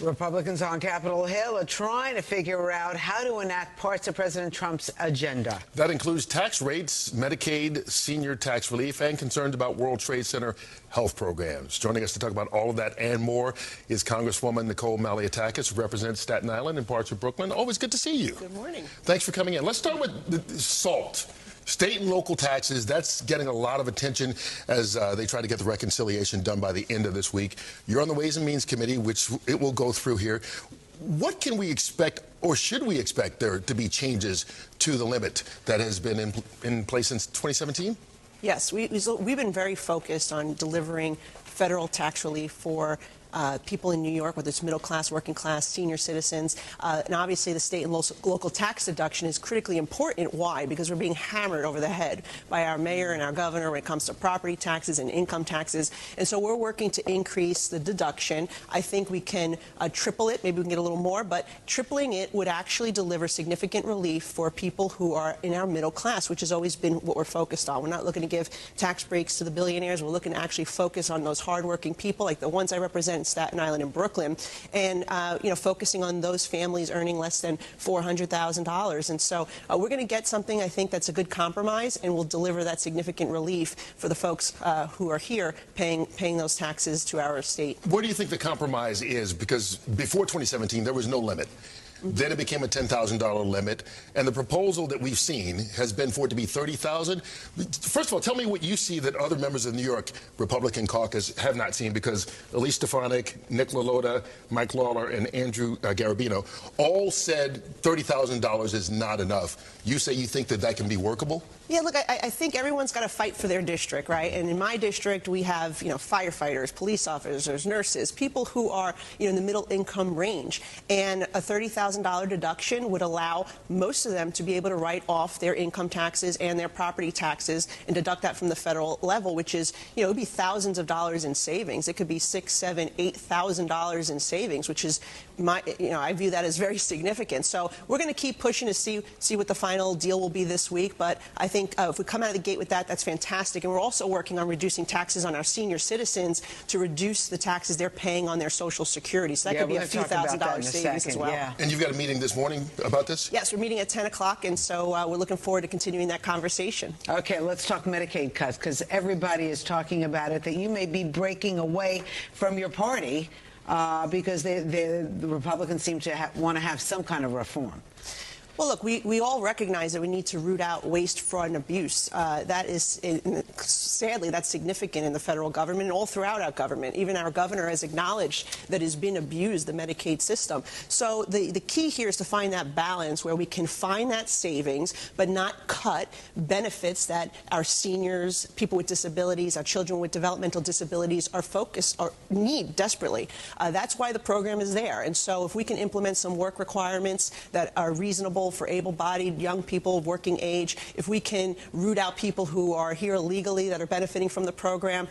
Republicans on Capitol Hill are trying to figure out how to enact parts of President Trump's agenda. That includes tax rates, Medicaid, senior tax relief, and concerns about World Trade Center health programs. Joining us to talk about all of that and more is Congresswoman Nicole Malliotakis, who represents Staten Island and parts of Brooklyn. Always good to see you. Good morning. Thanks for coming in. Let's start with the SALT. State and local taxes, that's getting a lot of attention as they try to get the reconciliation done by the end of this week. You're on the Ways and Means Committee, which it will go through here. What can we expect, or should we expect there to be changes to the limit that has been in place since 2017? Yes, we've been very focused on delivering federal tax relief for people in New York, whether it's middle class, working class, senior citizens. And obviously the state and local tax deduction is critically important. Why? Because we're being hammered over the head by our mayor and our governor when it comes to property taxes and income taxes. And so we're working to increase the deduction. I think we can triple it. Maybe we can get a little more, but tripling it would actually deliver significant relief for people who are in our middle class, which has always been what we're focused on. We're not looking to give tax breaks to the billionaires. We're looking to actually focus on those hardworking people, like the ones I represent in Staten Island and Brooklyn, and focusing on those families earning less than $400,000. And so we're going to get something, I think, that's a good compromise and will deliver that significant relief for the folks who are here paying those taxes to our state. Where do you think the compromise is? Because before 2017, there was no limit. Then it became a $10,000 limit, and the proposal that we've seen has been for it to be $30,000. First of all, tell me what you see that other members of the New York Republican caucus have not seen, because Elise Stefanik, Nick LaLota, Mike Lawler, and Andrew Garabino all said $30,000 is not enough. You say you think that that can be workable? Yeah, look, I think everyone's got to fight for their district, right? And in my district, we have, firefighters, police officers, nurses, people who are, in the middle income range. And a $30,000 deduction would allow most of them to be able to write off their income taxes and their property taxes and deduct that from the federal level, which is, it would be thousands of dollars in savings. It could be $6,000, $7,000, $8,000 in savings, which is I view that as very significant. So we're going to keep pushing to see what the final deal will be this week. But I think if we come out of the gate with that, that's fantastic. And we're also working on reducing taxes on our senior citizens to reduce the taxes they're paying on their Social Security. So that could be a few $1,000 savings as well. Yeah. And you've got a meeting this morning about this? Yes, we're meeting at 10 o'clock, and so we're looking forward to continuing that conversation. Okay, let's talk Medicaid cuts, because everybody is talking about it, that you may be breaking away from your party because the Republicans seem to want to have some kind of reform. Well, look, we all recognize that we need to root out waste, fraud, and abuse. That is, sadly, that's significant in the federal government and all throughout our government. Even our governor has acknowledged that has been abused, the Medicaid system. So the key here is to find that balance where we can find that savings, but not cut benefits that our seniors, people with disabilities, our children with developmental disabilities need desperately. That's why the program is there. And so if we can implement some work requirements that are reasonable for able-bodied young people of working age, if we can root out people who are here illegally that are benefiting from the program,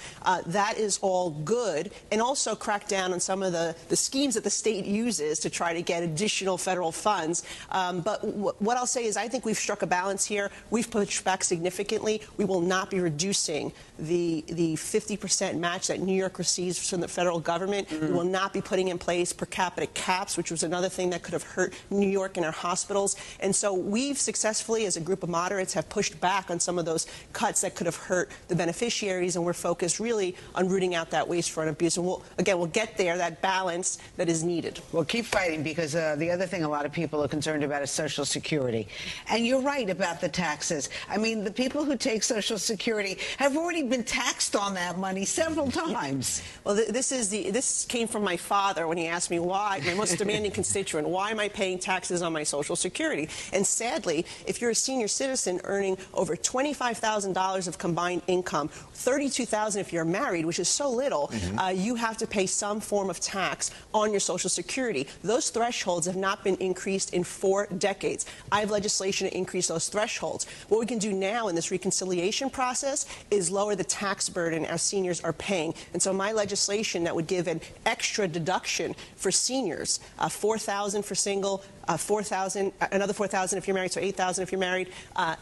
that is all good, and also crack down on some of the schemes that the state uses to try to get additional federal funds. But what I'll say is I think we've struck a balance here. We've pushed back significantly. We will not be reducing the 50% match that New York receives from the federal government. We will not be putting in place per capita caps, which was another thing that could have hurt New York and our hospitals. And so we've successfully, as a group of moderates, have pushed back on some of those cuts that could have hurt the beneficiaries, and we're focused really on rooting out that waste, fraud, and abuse. And we'll get there, that balance that is needed. Well, keep fighting, because the other thing a lot of people are concerned about is Social Security. And you're right about the taxes. I mean, the people who take Social Security have already been taxed on that money several times. Well, this came from my father when he asked me why, my most demanding constituent, why am I paying taxes on my Social Security? And sadly, if you're a senior citizen earning over $25,000 of combined income, $32,000 if you're married, which is so little, you have to pay some form of tax on your Social Security. Those thresholds have not been increased in 4 decades. I have legislation to increase those thresholds. What we can do now in this reconciliation process is lower the tax burden our seniors are paying. And so my legislation that would give an extra deduction for seniors, $4,000 for single, $4,000, another $4,000 if you're married, so $8,000 if you're married.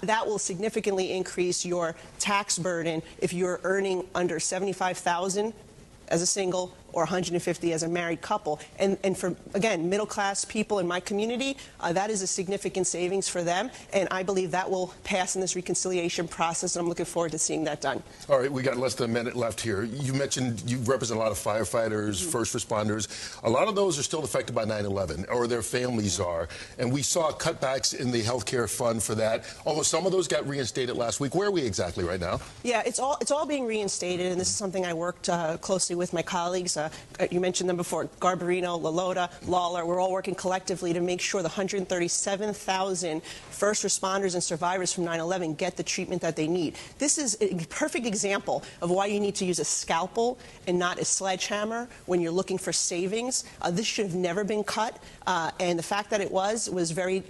That will significantly increase your tax burden if you're earning under $75,000 as a single or $150 as a married couple. And for, again, middle-class people in my community, that is a significant savings for them, and I believe that will pass in this reconciliation process, and I'm looking forward to seeing that done. All right, we got less than a minute left here. You mentioned you represent a lot of firefighters, first responders. A lot of those are still affected by 9/11, or their families are, and we saw cutbacks in the healthcare fund for that, although some of those got reinstated last week. Where are we exactly right now? Yeah, it's all being reinstated, and this is something I worked closely with my colleagues. You mentioned them before, Garbarino, Lalota, Lawler. We're all working collectively to make sure the 137,000 first responders and survivors from 9/11 get the treatment that they need. This is a perfect example of why you need to use a scalpel and not a sledgehammer when you're looking for savings. This should have never been cut, and the fact that it was very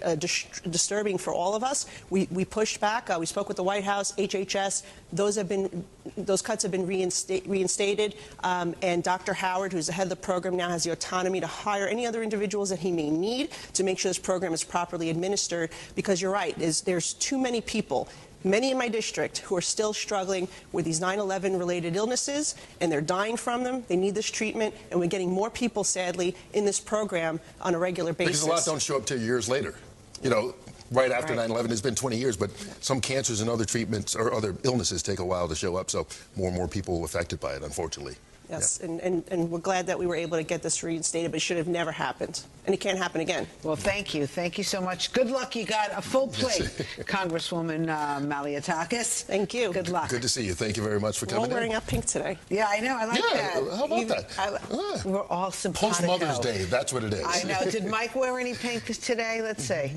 disturbing for all of us. We pushed back. We spoke with the White House, HHS. Those cuts have been reinstated, and Dr. Howard, who's the head of the program now, has the autonomy to hire any other individuals that he may need to make sure this program is properly administered, because you're right, there's too many people, many in my district, who are still struggling with these 9/11 related illnesses, and they're dying from them. They need this treatment, and we're getting more people, sadly, in this program on a regular basis. Because a lot don't show up till years later. You know, right after 9/11, it's been 20 years, but some cancers and other treatments or other illnesses take a while to show up, so more and more people affected by it, unfortunately. Yes, yeah. and we're glad that we were able to get this reinstated, but it should have never happened, and it can't happen again. Well, thank you. Thank you so much. Good luck. You got a full plate, Congresswoman Malliotakis. Thank you. Good luck. Good to see you. Thank you very much for coming in. We're all wearing out pink today. Yeah, I know. I like that. How about that? We're all simpatico. Post-Mother's Day, that's what it is. I know. Did Mike wear any pink today? Let's see.